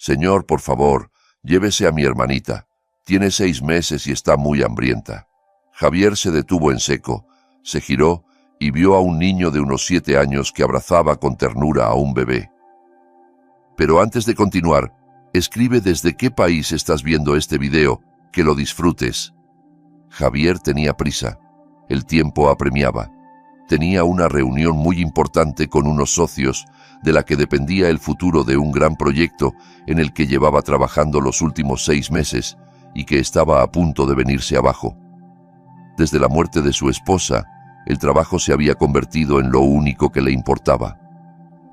Señor, por favor, llévese a mi hermanita. Tiene 6 meses y está muy hambrienta. Javier se detuvo en seco, se giró y vio a un niño de unos 7 años que abrazaba con ternura a un bebé. Pero antes de continuar, escribe desde qué país estás viendo este video, que lo disfrutes. Javier tenía prisa. El tiempo apremiaba. Tenía una reunión muy importante con unos socios de la que dependía el futuro de un gran proyecto en el que llevaba trabajando los últimos 6 meses y que estaba a punto de venirse abajo. Desde la muerte de su esposa, el trabajo se había convertido en lo único que le importaba.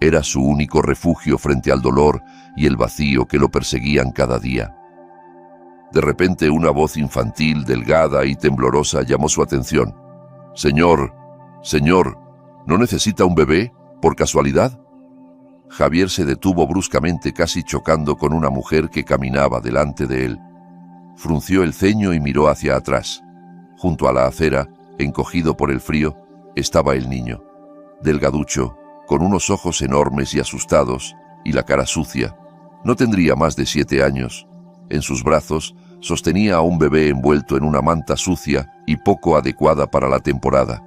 Era su único refugio frente al dolor y el vacío que lo perseguían cada día. De repente una voz infantil, delgada y temblorosa llamó su atención. «Señor, señor, ¿no necesita un bebé, por casualidad?» Javier se detuvo bruscamente, casi chocando con una mujer que caminaba delante de él. Frunció el ceño y miró hacia atrás. Junto a la acera, encogido por el frío, estaba el niño, delgaducho, con unos ojos enormes y asustados, y la cara sucia. No tendría más de 7 años. En sus brazos sostenía a un bebé envuelto en una manta sucia y poco adecuada para la temporada.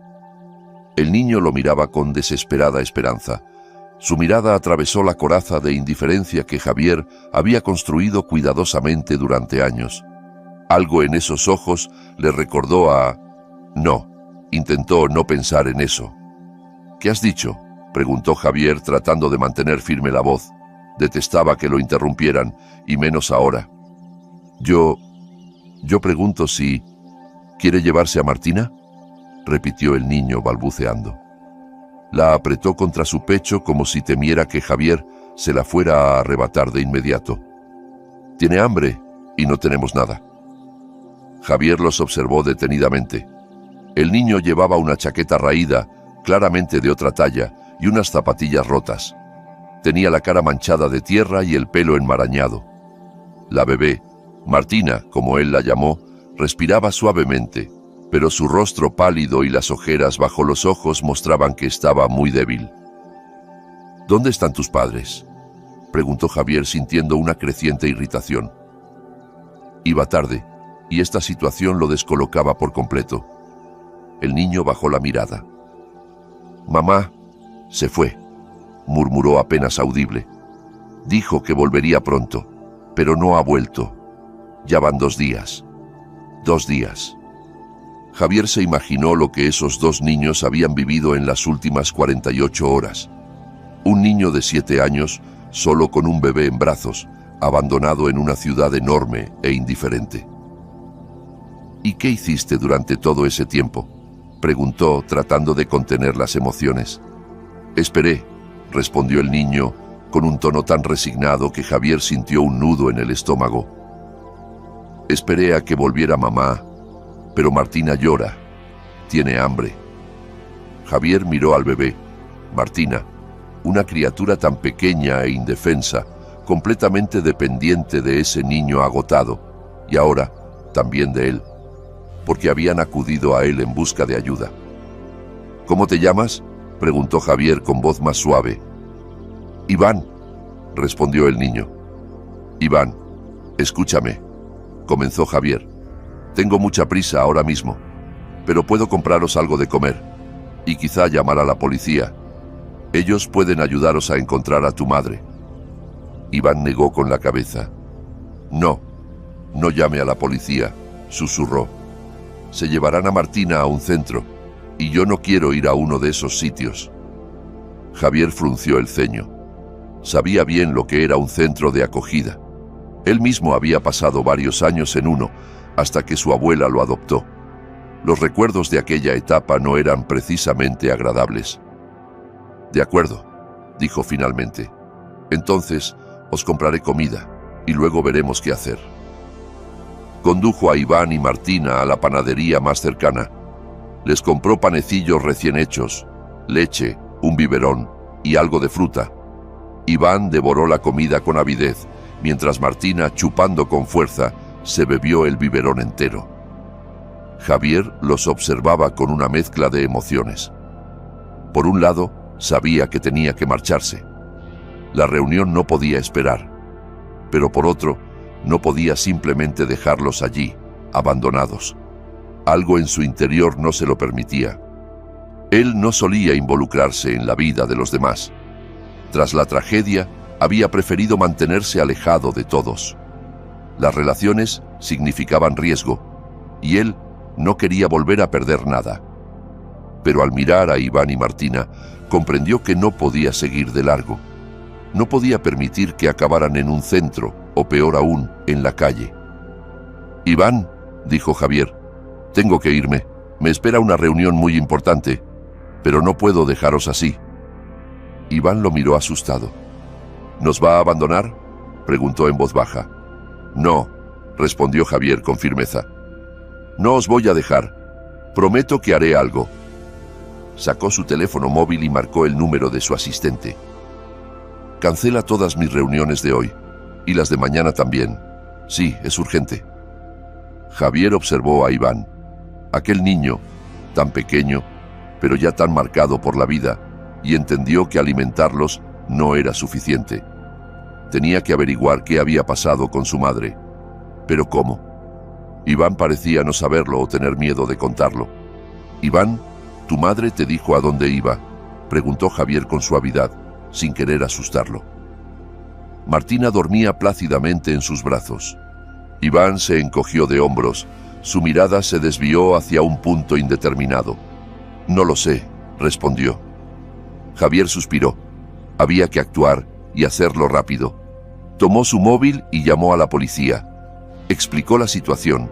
El niño lo miraba con desesperada esperanza. Su mirada atravesó la coraza de indiferencia que Javier había construido cuidadosamente durante años. Algo en esos ojos le recordó a... No, intentó no pensar en eso. «¿Qué has dicho?», preguntó Javier tratando de mantener firme la voz. Detestaba que lo interrumpieran, y menos ahora. Yo pregunto si... ¿Quiere llevarse a Martina?», repitió el niño balbuceando. La apretó contra su pecho como si temiera que Javier se la fuera a arrebatar de inmediato. «Tiene hambre y no tenemos nada». Javier los observó detenidamente. El niño llevaba una chaqueta raída, claramente de otra talla, y unas zapatillas rotas. Tenía la cara manchada de tierra y el pelo enmarañado. La bebé, Martina, como él la llamó, respiraba suavemente, pero su rostro pálido y las ojeras bajo los ojos mostraban que estaba muy débil. «¿Dónde están tus padres?», preguntó Javier sintiendo una creciente irritación. Iba tarde, y esta situación lo descolocaba por completo. El niño bajó la mirada. «Mamá se fue», murmuró apenas audible. «Dijo que volvería pronto, pero no ha vuelto. Ya van 2 días. 2 días». Javier se imaginó lo que esos 2 niños habían vivido en las últimas 48 horas. Un niño de 7 años, solo con un bebé en brazos, abandonado en una ciudad enorme e indiferente. «¿Y qué hiciste durante todo ese tiempo?», preguntó, tratando de contener las emociones. «Esperé», respondió el niño, con un tono tan resignado que Javier sintió un nudo en el estómago. «Esperé a que volviera mamá, pero Martina llora. Tiene hambre». Javier miró al bebé. Martina, una criatura tan pequeña e indefensa, completamente dependiente de ese niño agotado, y ahora también de él, porque habían acudido a él en busca de ayuda. «¿Cómo te llamas?», preguntó Javier con voz más suave. «Iván», respondió el niño. «Iván, escúchame», comenzó Javier. «Tengo mucha prisa ahora mismo, pero puedo compraros algo de comer, y quizá llamar a la policía. Ellos pueden ayudaros a encontrar a tu madre». Iván negó con la cabeza. «No, no llame a la policía», susurró. «Se llevarán a Martina a un centro, y yo no quiero ir a uno de esos sitios». Javier frunció el ceño. Sabía bien lo que era un centro de acogida. Él mismo había pasado varios años en uno, hasta que su abuela lo adoptó. Los recuerdos de aquella etapa no eran precisamente agradables. «De acuerdo», dijo finalmente. «Entonces os compraré comida, y luego veremos qué hacer». Condujo a Iván y Martina a la panadería más cercana. Les compró panecillos recién hechos, leche, un biberón y algo de fruta. Iván devoró la comida con avidez, mientras Martina, chupando con fuerza, se bebió el biberón entero. Javier los observaba con una mezcla de emociones. Por un lado, sabía que tenía que marcharse. La reunión no podía esperar. pero por otro, no podía simplemente dejarlos allí, abandonados. Algo en su interior no se lo permitía. Él no solía involucrarse en la vida de los demás. Tras la tragedia, había preferido mantenerse alejado de todos. Las relaciones significaban riesgo, y él no quería volver a perder nada. Pero al mirar a Iván y Martina, comprendió que no podía seguir de largo. No podía permitir que acabaran en un centro, o peor aún, en la calle. «Iván», dijo Javier, «tengo que irme. Me espera una reunión muy importante, pero no puedo dejaros así». Iván lo miró asustado. «¿Nos va a abandonar?», preguntó en voz baja. «No», respondió Javier con firmeza. «No os voy a dejar. Prometo que haré algo». Sacó su teléfono móvil y marcó el número de su asistente. «Cancela todas mis reuniones de hoy, y las de mañana también. Sí, es urgente». Javier observó a Iván. Aquel niño, tan pequeño, pero ya tan marcado por la vida, y entendió que alimentarlos no era suficiente. Tenía que averiguar qué había pasado con su madre. ¿Pero cómo? Iván parecía no saberlo o tener miedo de contarlo. «Iván, ¿tu madre te dijo a dónde iba?», preguntó Javier con suavidad, sin querer asustarlo. Martina dormía plácidamente en sus brazos. Iván se encogió de hombros. Su mirada se desvió hacia un punto indeterminado. «No lo sé», respondió. Javier suspiró. Había que actuar y hacerlo rápido. Tomó su móvil y llamó a la policía. Explicó la situación.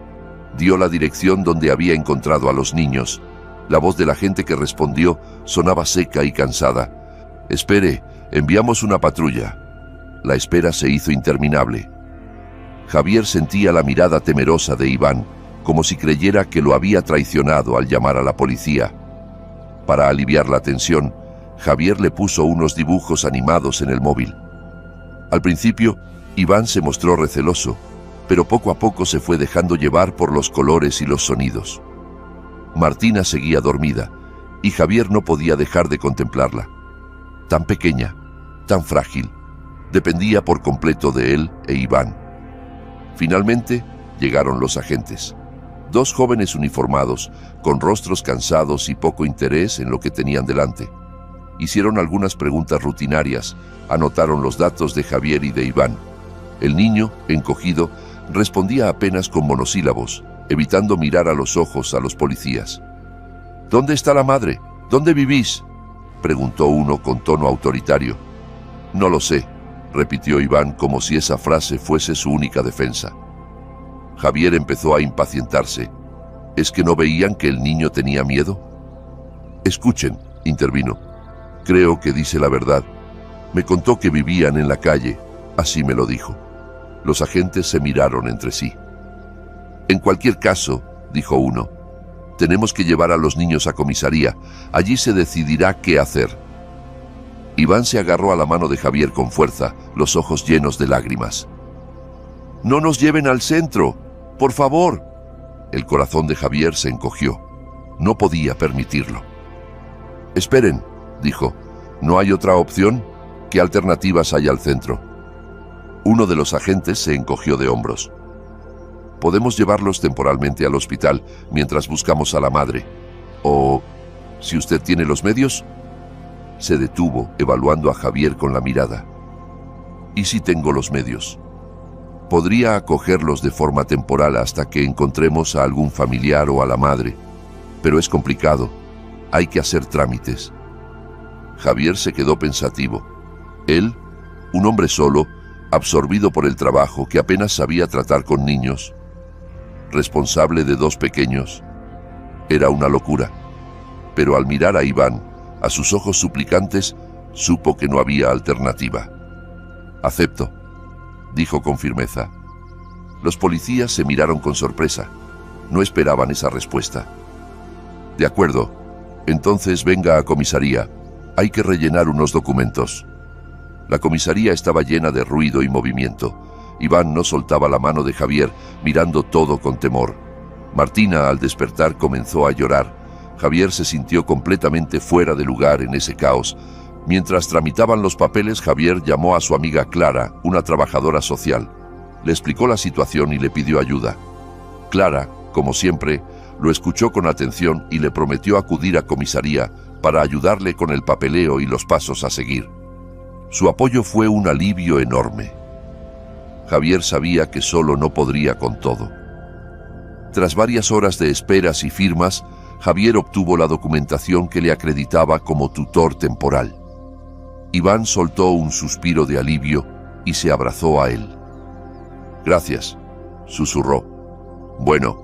Dio la dirección donde había encontrado a los niños. La voz del agente que respondió sonaba seca y cansada. «Espere, enviamos una patrulla». La espera se hizo interminable. Javier sentía la mirada temerosa de Iván, como si creyera que lo había traicionado al llamar a la policía. Para aliviar la tensión, Javier le puso unos dibujos animados en el móvil. Al principio, Iván se mostró receloso, pero poco a poco se fue dejando llevar por los colores y los sonidos. Martina seguía dormida, y Javier no podía dejar de contemplarla. Tan pequeña, tan frágil, dependía por completo de él e Iván. Finalmente, llegaron los agentes. 2 jóvenes uniformados, con rostros cansados y poco interés en lo que tenían delante. Hicieron algunas preguntas rutinarias, anotaron los datos de Javier y de Iván. El niño, encogido, respondía apenas con monosílabos, evitando mirar a los ojos a los policías. «¿Dónde está la madre? ¿Dónde vivís?», preguntó uno con tono autoritario. «No lo sé», repitió Iván como si esa frase fuese su única defensa. Javier empezó a impacientarse. ¿Es que no veían que el niño tenía miedo? «Escuchen», intervino. «Creo que dice la verdad. Me contó que vivían en la calle, así me lo dijo». Los agentes se miraron entre sí. «En cualquier caso», dijo uno, «tenemos que llevar a los niños a comisaría. Allí se decidirá qué hacer». Iván se agarró a la mano de Javier con fuerza, los ojos llenos de lágrimas. «No nos lleven al centro, por favor». El corazón de Javier se encogió. No podía permitirlo. «Esperen», dijo, «¿no hay otra opción? ¿Qué alternativas hay al centro?». Uno de los agentes se encogió de hombros. «Podemos llevarlos temporalmente al hospital mientras buscamos a la madre. O, si usted tiene los medios». Se detuvo, evaluando a Javier con la mirada. «¿Y si tengo los medios? Podría acogerlos de forma temporal hasta que encontremos a algún familiar o a la madre, pero es complicado. Hay que hacer trámites». Javier se quedó pensativo. Él, un hombre solo, absorbido por el trabajo, que apenas sabía tratar con niños, responsable de 2 pequeños. Era una locura. Pero al mirar a Iván, a sus ojos suplicantes, supo que no había alternativa. «Acepto», dijo con firmeza. Los policías se miraron con sorpresa. No esperaban esa respuesta. «De acuerdo. Entonces venga a comisaría. Hay que rellenar unos documentos». La comisaría estaba llena de ruido y movimiento. Iván no soltaba la mano de Javier, mirando todo con temor. Martina, al despertar, comenzó a llorar. Javier se sintió completamente fuera de lugar en ese caos, Mientras tramitaban los papeles, Javier llamó a su amiga Clara, una trabajadora social. Le explicó la situación y le pidió ayuda. Clara, como siempre, lo escuchó con atención y le prometió acudir a comisaría para ayudarle con el papeleo y los pasos a seguir. Su apoyo fue un alivio enorme. Javier sabía que solo no podría con todo. Tras varias horas de esperas y firmas, Javier obtuvo la documentación que le acreditaba como tutor temporal. Iván soltó un suspiro de alivio y se abrazó a él. «Gracias», susurró. «Bueno»,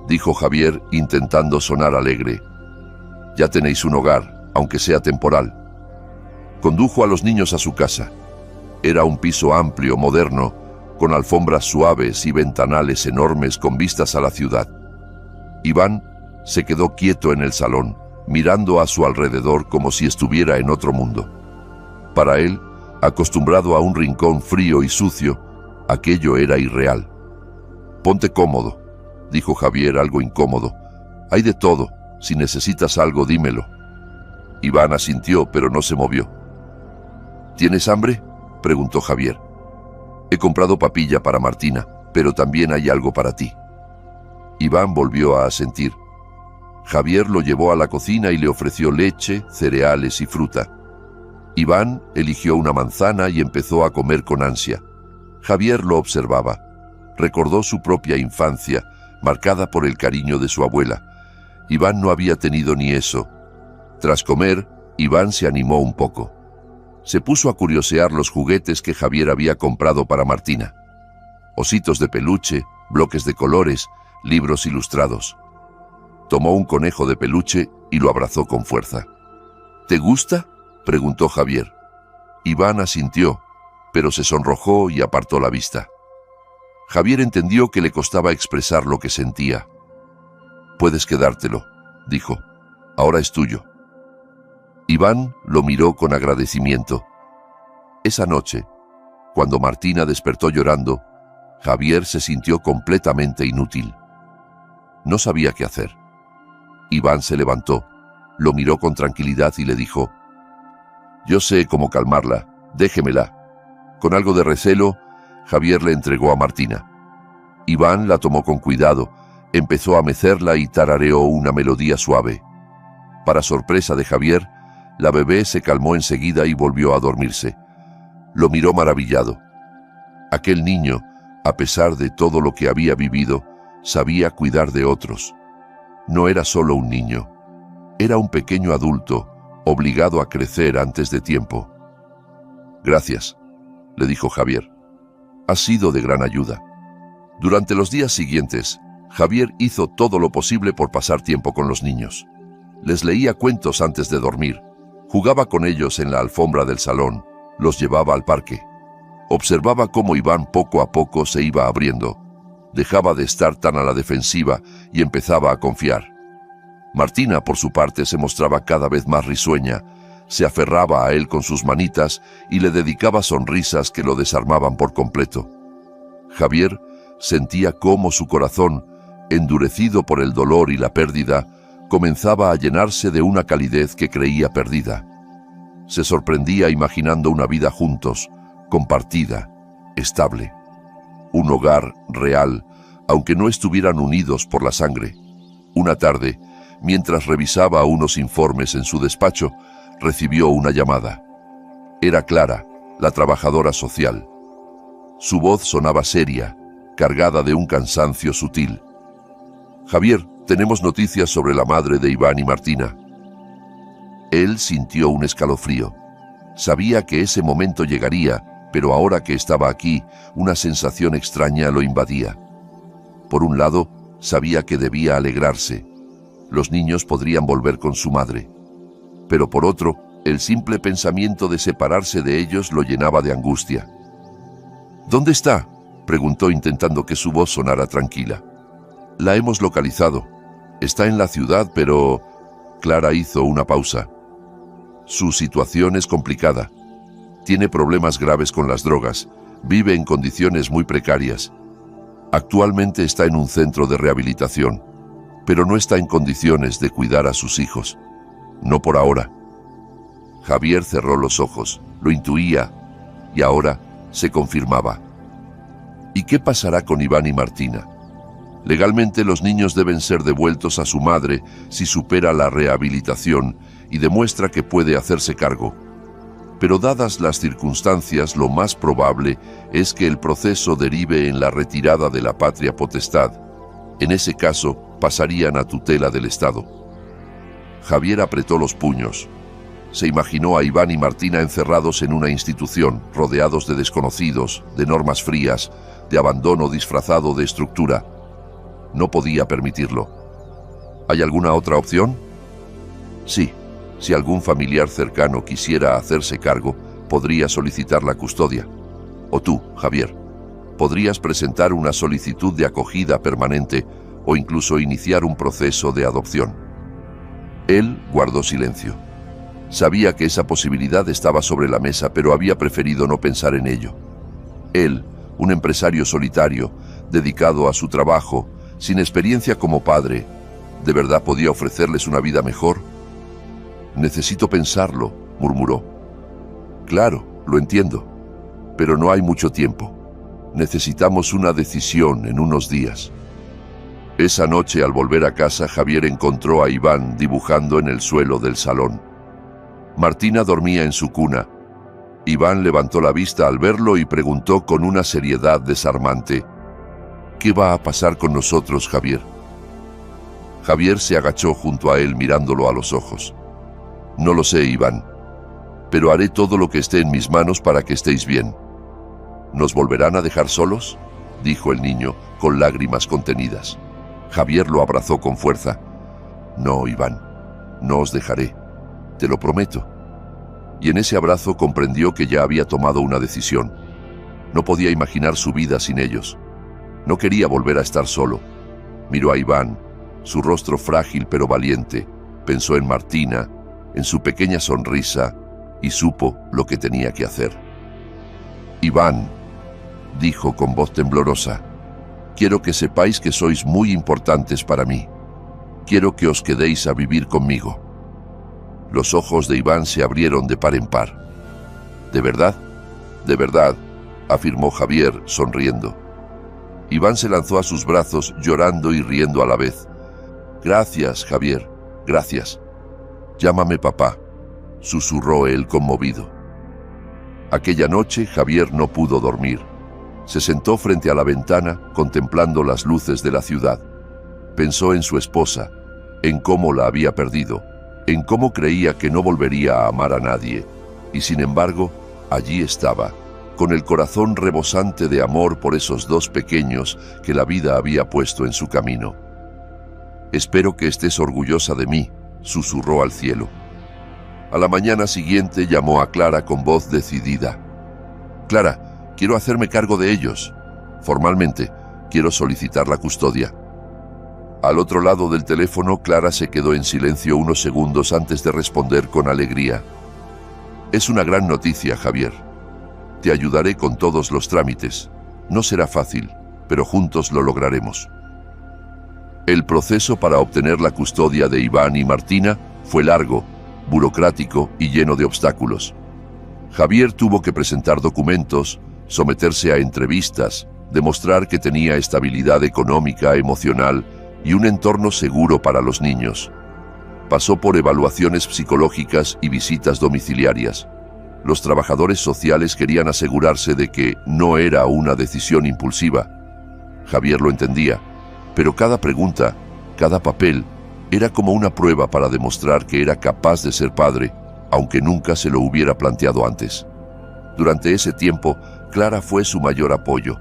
dijo Javier intentando sonar alegre. «Ya tenéis un hogar, aunque sea temporal». Condujo a los niños a su casa. Era un piso amplio, moderno, con alfombras suaves y ventanales enormes con vistas a la ciudad. Iván se quedó quieto en el salón, mirando a su alrededor como si estuviera en otro mundo. Para él, acostumbrado a un rincón frío y sucio, aquello era irreal. «Ponte cómodo», dijo Javier algo incómodo. «Hay de todo. Si necesitas algo, dímelo». Iván asintió, pero no se movió. «¿Tienes hambre?», preguntó Javier. «He comprado papilla para Martina, pero también hay algo para ti». Iván volvió a asentir. Javier lo llevó a la cocina y le ofreció leche, cereales y fruta. Iván eligió una manzana y empezó a comer con ansia. Javier lo observaba. Recordó su propia infancia, marcada por el cariño de su abuela. Iván no había tenido ni eso. Tras comer, Iván se animó un poco. Se puso a curiosear los juguetes que Javier había comprado para Martina. Ositos de peluche, bloques de colores, libros ilustrados. Tomó un conejo de peluche y lo abrazó con fuerza. «¿Te gusta?», preguntó Javier. Iván asintió, pero se sonrojó y apartó la vista. Javier entendió que le costaba expresar lo que sentía. «Puedes quedártelo», dijo. «Ahora es tuyo». Iván lo miró con agradecimiento. Esa noche, cuando Martina despertó llorando, Javier se sintió completamente inútil. No sabía qué hacer. Iván se levantó, lo miró con tranquilidad y le dijo: «Yo sé cómo calmarla, déjemela». Con algo de recelo, Javier le entregó a Martina. Iván la tomó con cuidado, empezó a mecerla y tarareó una melodía suave. Para sorpresa de Javier, la bebé se calmó enseguida y volvió a dormirse. Lo miró maravillado. Aquel niño, a pesar de todo lo que había vivido, sabía cuidar de otros. No era solo un niño, era un pequeño adulto, obligado a crecer antes de tiempo. «Gracias», le dijo Javier. «Has sido de gran ayuda». Durante los días siguientes, Javier hizo todo lo posible por pasar tiempo con los niños. Les leía cuentos antes de dormir, jugaba con ellos en la alfombra del salón, los llevaba al parque. Observaba cómo Iván poco a poco se iba abriendo. Dejaba de estar tan a la defensiva y empezaba a confiar. Martina, por su parte, se mostraba cada vez más risueña, se aferraba a él con sus manitas y le dedicaba sonrisas que lo desarmaban por completo. Javier sentía cómo su corazón, endurecido por el dolor y la pérdida, comenzaba a llenarse de una calidez que creía perdida. Se sorprendía imaginando una vida juntos, compartida, estable. Un hogar real, aunque no estuvieran unidos por la sangre. Una tarde, mientras revisaba unos informes en su despacho, recibió una llamada. Era Clara, la trabajadora social. Su voz sonaba seria, cargada de un cansancio sutil. «Javier, tenemos noticias sobre la madre de Iván y Martina». Él sintió un escalofrío. Sabía que ese momento llegaría, pero ahora que estaba aquí, una sensación extraña lo invadía. Por un lado, sabía que debía alegrarse. Los niños podrían volver con su madre. Pero por otro, el simple pensamiento de separarse de ellos lo llenaba de angustia. «¿Dónde está?», preguntó intentando que su voz sonara tranquila. «La hemos localizado. Está en la ciudad, pero...» Clara hizo una pausa. «Su situación es complicada. Tiene problemas graves con las drogas. Vive en condiciones muy precarias. Actualmente está en un centro de rehabilitación, pero no está en condiciones de cuidar a sus hijos. No por ahora». Javier cerró los ojos, lo intuía, y ahora se confirmaba. ¿Y qué pasará con Iván y Martina? Legalmente los niños deben ser devueltos a su madre si supera la rehabilitación y demuestra que puede hacerse cargo. Pero dadas las circunstancias, lo más probable es que el proceso derive en la retirada de la patria potestad. En ese caso, pasarían a tutela del Estado. Javier apretó los puños. Se imaginó a Iván y Martina encerrados en una institución, rodeados de desconocidos, de normas frías, de abandono disfrazado de estructura. No podía permitirlo. ¿Hay alguna otra opción? Sí. Si algún familiar cercano quisiera hacerse cargo, podría solicitar la custodia. O tú, Javier, podrías presentar una solicitud de acogida permanente o incluso iniciar un proceso de adopción. Él guardó silencio. Sabía que esa posibilidad estaba sobre la mesa, pero había preferido no pensar en ello. Él, un empresario solitario, dedicado a su trabajo, sin experiencia como padre, ¿de verdad podía ofrecerles una vida mejor? «Necesito pensarlo», murmuró. «Claro, lo entiendo, pero no hay mucho tiempo. Necesitamos una decisión en unos días». Esa noche, al volver a casa, Javier encontró a Iván dibujando en el suelo del salón. Martina dormía en su cuna. Iván levantó la vista al verlo y preguntó con una seriedad desarmante: «¿Qué va a pasar con nosotros, Javier?». Javier se agachó junto a él mirándolo a los ojos. «No lo sé, Iván, pero haré todo lo que esté en mis manos para que estéis bien». «¿Nos volverán a dejar solos?», dijo el niño, con lágrimas contenidas. Javier lo abrazó con fuerza. «No, Iván, no os dejaré, te lo prometo». Y en ese abrazo comprendió que ya había tomado una decisión. No podía imaginar su vida sin ellos. No quería volver a estar solo. Miró a Iván, su rostro frágil pero valiente. Pensó en Martina, en su pequeña sonrisa, y supo lo que tenía que hacer. «Iván», dijo con voz temblorosa, «quiero que sepáis que sois muy importantes para mí. Quiero que os quedéis a vivir conmigo». Los ojos de Iván se abrieron de par en par. «¿De verdad?». «De verdad», afirmó Javier, sonriendo. Iván se lanzó a sus brazos, llorando y riendo a la vez. «Gracias, Javier, gracias. Llámame papá», susurró él conmovido. Aquella noche Javier no pudo dormir. Se sentó frente a la ventana, contemplando las luces de la ciudad. Pensó en su esposa, en cómo la había perdido, en cómo creía que no volvería a amar a nadie. Y sin embargo, allí estaba, con el corazón rebosante de amor por esos dos pequeños que la vida había puesto en su camino. «Espero que estés orgullosa de mí», susurró al cielo. A la mañana siguiente llamó a Clara con voz decidida. «Clara, quiero hacerme cargo de ellos. Formalmente, quiero solicitar la custodia». Al otro lado del teléfono, Clara se quedó en silencio unos segundos antes de responder con alegría. «Es una gran noticia, Javier. Te ayudaré con todos los trámites. No será fácil, pero juntos lo lograremos». El proceso para obtener la custodia de Iván y Martina fue largo, burocrático y lleno de obstáculos. Javier tuvo que presentar documentos, someterse a entrevistas, demostrar que tenía estabilidad económica, emocional y un entorno seguro para los niños. Pasó por evaluaciones psicológicas y visitas domiciliarias. Los trabajadores sociales querían asegurarse de que no era una decisión impulsiva. Javier lo entendía, pero cada pregunta, cada papel, era como una prueba para demostrar que era capaz de ser padre, aunque nunca se lo hubiera planteado antes. Durante ese tiempo, Clara fue su mayor apoyo.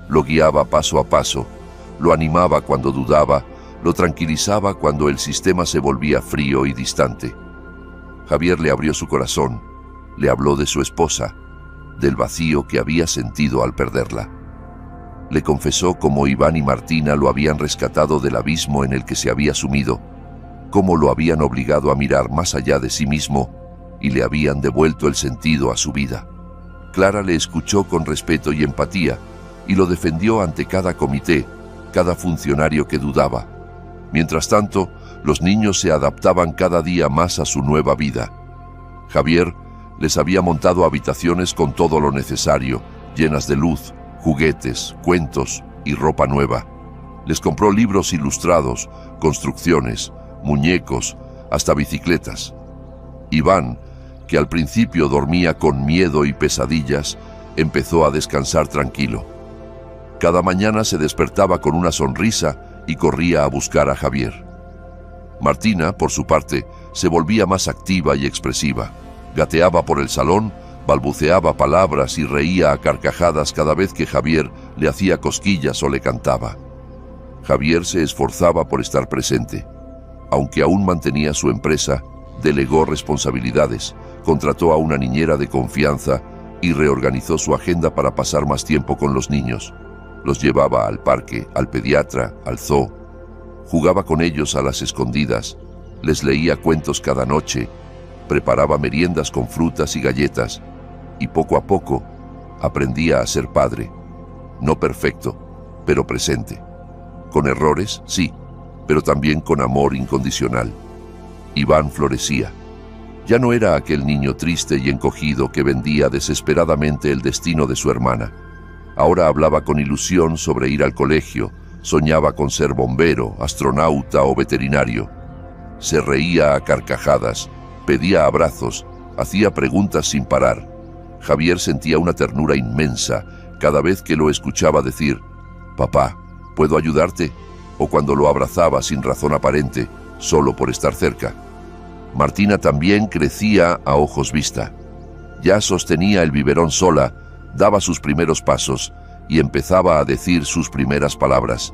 Lo guiaba paso a paso, lo animaba cuando dudaba, lo tranquilizaba cuando el sistema se volvía frío y distante. Javier le abrió su corazón, le habló de su esposa, del vacío que había sentido al perderla. Le confesó cómo Iván y Martina lo habían rescatado del abismo en el que se había sumido, cómo lo habían obligado a mirar más allá de sí mismo y le habían devuelto el sentido a su vida. Clara le escuchó con respeto y empatía y lo defendió ante cada comité, cada funcionario que dudaba. Mientras tanto, los niños se adaptaban cada día más a su nueva vida. Javier les había montado habitaciones con todo lo necesario, llenas de luz, juguetes, cuentos y ropa nueva. Les compró libros ilustrados, construcciones, muñecos, hasta bicicletas. Iván, que al principio dormía con miedo y pesadillas, empezó a descansar tranquilo. Cada mañana se despertaba con una sonrisa y corría a buscar a Javier. Martina, por su parte, se volvía más activa y expresiva. Gateaba por el salón, balbuceaba palabras y reía a carcajadas cada vez que Javier le hacía cosquillas o le cantaba. Javier se esforzaba por estar presente. Aunque aún mantenía su empresa, delegó responsabilidades, contrató a una niñera de confianza y reorganizó su agenda para pasar más tiempo con los niños. Los llevaba al parque, al pediatra, al zoo. Jugaba con ellos a las escondidas, les leía cuentos cada noche, preparaba meriendas con frutas y galletas, y poco a poco aprendía a ser padre. No perfecto, pero presente. Con errores, sí, pero también con amor incondicional. Iván florecía. Ya no era aquel niño triste y encogido que vendía desesperadamente el destino de su hermana. Ahora hablaba con ilusión sobre ir al colegio, soñaba con ser bombero, astronauta o veterinario. Se reía a carcajadas, pedía abrazos, hacía preguntas sin parar. Javier sentía una ternura inmensa cada vez que lo escuchaba decir: «Papá, ¿puedo ayudarte?», o cuando lo abrazaba sin razón aparente, solo por estar cerca. Martina también crecía a ojos vista. Ya sostenía el biberón sola, daba sus primeros pasos y empezaba a decir sus primeras palabras.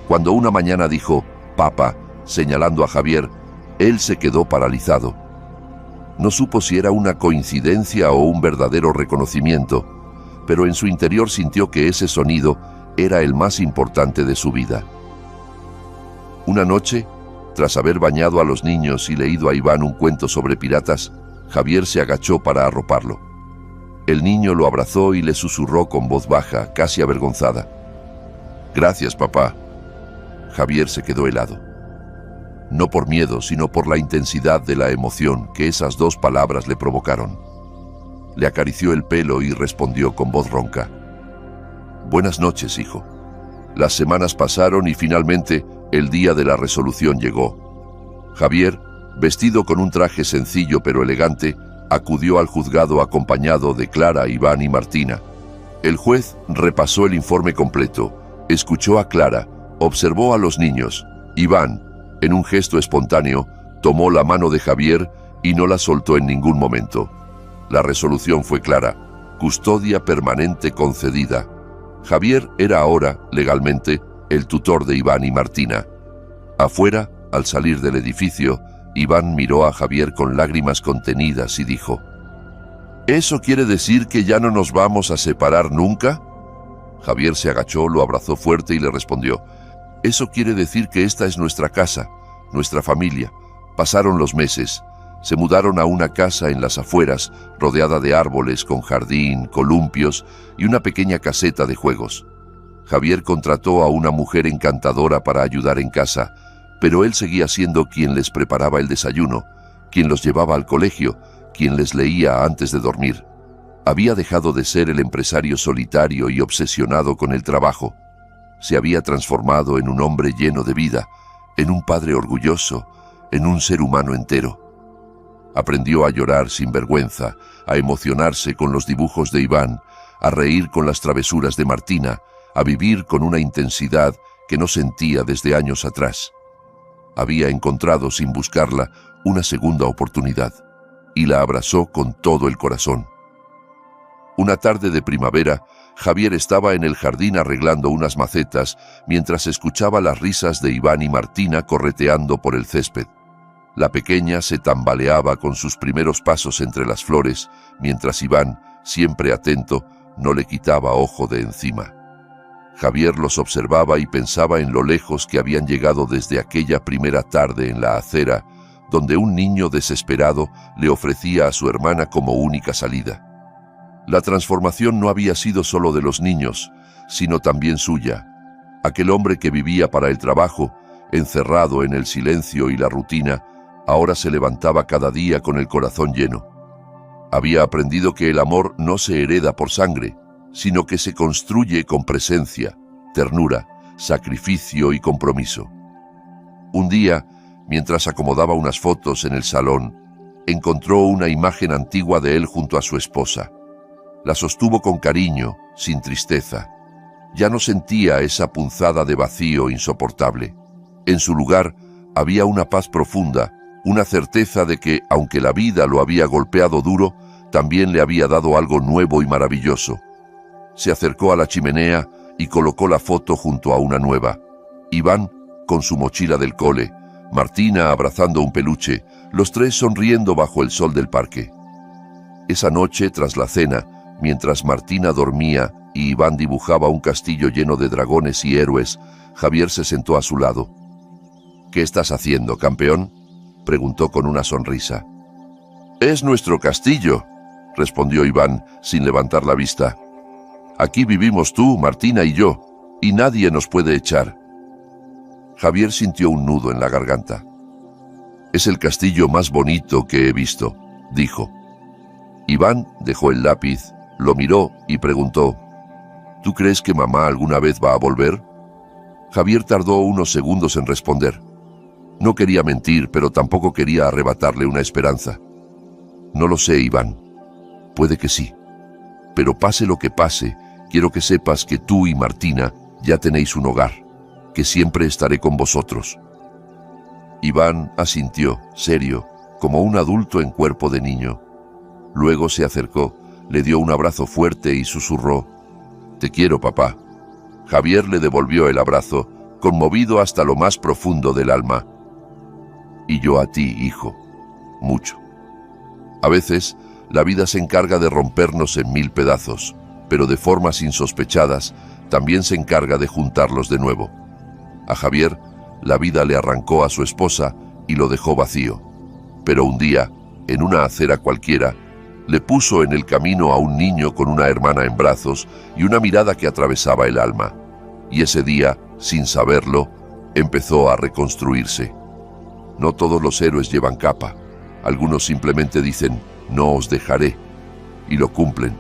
Cuando una mañana dijo «papá», señalando a Javier, él se quedó paralizado. No supo si era una coincidencia o un verdadero reconocimiento, pero en su interior sintió que ese sonido era el más importante de su vida. Una noche, tras haber bañado a los niños y leído a Iván un cuento sobre piratas, Javier se agachó para arroparlo. El niño lo abrazó y le susurró con voz baja, casi avergonzada: «Gracias, papá». Javier se quedó helado. No por miedo, sino por la intensidad de la emoción que esas dos palabras le provocaron. Le acarició el pelo y respondió con voz ronca: «Buenas noches, hijo». Las semanas pasaron y finalmente el día de la resolución llegó. Javier, vestido con un traje sencillo pero elegante, acudió al juzgado acompañado de Clara, Iván y Martina. El juez repasó el informe completo, escuchó a Clara, observó a los niños. Iván, en un gesto espontáneo, tomó la mano de Javier y no la soltó en ningún momento. La resolución fue clara: custodia permanente concedida. Javier era ahora, legalmente, el tutor de Iván y Martina. Afuera, al salir del edificio, Iván miró a Javier con lágrimas contenidas y dijo: «¿Eso quiere decir que ya no nos vamos a separar nunca?». Javier se agachó, lo abrazó fuerte y le respondió: «Eso quiere decir que esta es nuestra casa, nuestra familia». Pasaron los meses. Se mudaron a una casa en las afueras, rodeada de árboles, con jardín, columpios y una pequeña caseta de juegos. Javier contrató a una mujer encantadora para ayudar en casa, pero él seguía siendo quien les preparaba el desayuno, quien los llevaba al colegio, quien les leía antes de dormir. Había dejado de ser el empresario solitario y obsesionado con el trabajo. Se había transformado en un hombre lleno de vida, en un padre orgulloso, en un ser humano entero. Aprendió a llorar sin vergüenza, a emocionarse con los dibujos de Iván, a reír con las travesuras de Martina, a vivir con una intensidad que no sentía desde años atrás. Había encontrado, sin buscarla, una segunda oportunidad, y la abrazó con todo el corazón. Una tarde de primavera, Javier estaba en el jardín arreglando unas macetas mientras escuchaba las risas de Iván y Martina correteando por el césped. La pequeña se tambaleaba con sus primeros pasos entre las flores, mientras Iván, siempre atento, no le quitaba ojo de encima. Javier los observaba y pensaba en lo lejos que habían llegado desde aquella primera tarde en la acera, donde un niño desesperado le ofrecía a su hermana como única salida. La transformación no había sido solo de los niños, sino también suya. Aquel hombre que vivía para el trabajo, encerrado en el silencio y la rutina, ahora se levantaba cada día con el corazón lleno. Había aprendido que el amor no se hereda por sangre, sino que se construye con presencia, ternura, sacrificio y compromiso. Un día, mientras acomodaba unas fotos en el salón, encontró una imagen antigua de él junto a su esposa. La sostuvo con cariño, sin tristeza. Ya no sentía esa punzada de vacío insoportable. En su lugar había una paz profunda, una certeza de que, aunque la vida lo había golpeado duro, también le había dado algo nuevo y maravilloso. Se acercó a la chimenea y colocó la foto junto a una nueva. Iván con su mochila del cole, Martina abrazando un peluche, los tres sonriendo bajo el sol del parque. Esa noche, tras la cena, mientras Martina dormía y Iván dibujaba un castillo lleno de dragones y héroes, Javier se sentó a su lado. «¿Qué estás haciendo, campeón?», preguntó con una sonrisa. «Es nuestro castillo», respondió Iván sin levantar la vista. «Aquí vivimos tú, Martina y yo, y nadie nos puede echar». Javier sintió un nudo en la garganta. «Es el castillo más bonito que he visto», dijo. Iván dejó el lápiz, lo miró y preguntó: «¿Tú crees que mamá alguna vez va a volver?». Javier tardó unos segundos en responder. No quería mentir, pero tampoco quería arrebatarle una esperanza. «No lo sé, Iván. Puede que sí. Pero pase lo que pase, quiero que sepas que tú y Martina ya tenéis un hogar, que siempre estaré con vosotros». Iván asintió, serio, como un adulto en cuerpo de niño. Luego se acercó, le dio un abrazo fuerte y susurró: «Te quiero, papá». Javier le devolvió el abrazo, conmovido hasta lo más profundo del alma. «Y yo a ti, hijo, mucho». A veces, la vida se encarga de rompernos en mil pedazos, pero de formas insospechadas también se encarga de juntarlos de nuevo. A Javier, la vida le arrancó a su esposa y lo dejó vacío. Pero un día, en una acera cualquiera, le puso en el camino a un niño con una hermana en brazos y una mirada que atravesaba el alma. Y ese día, sin saberlo, empezó a reconstruirse. No todos los héroes llevan capa. Algunos simplemente dicen: «no os dejaré», y lo cumplen.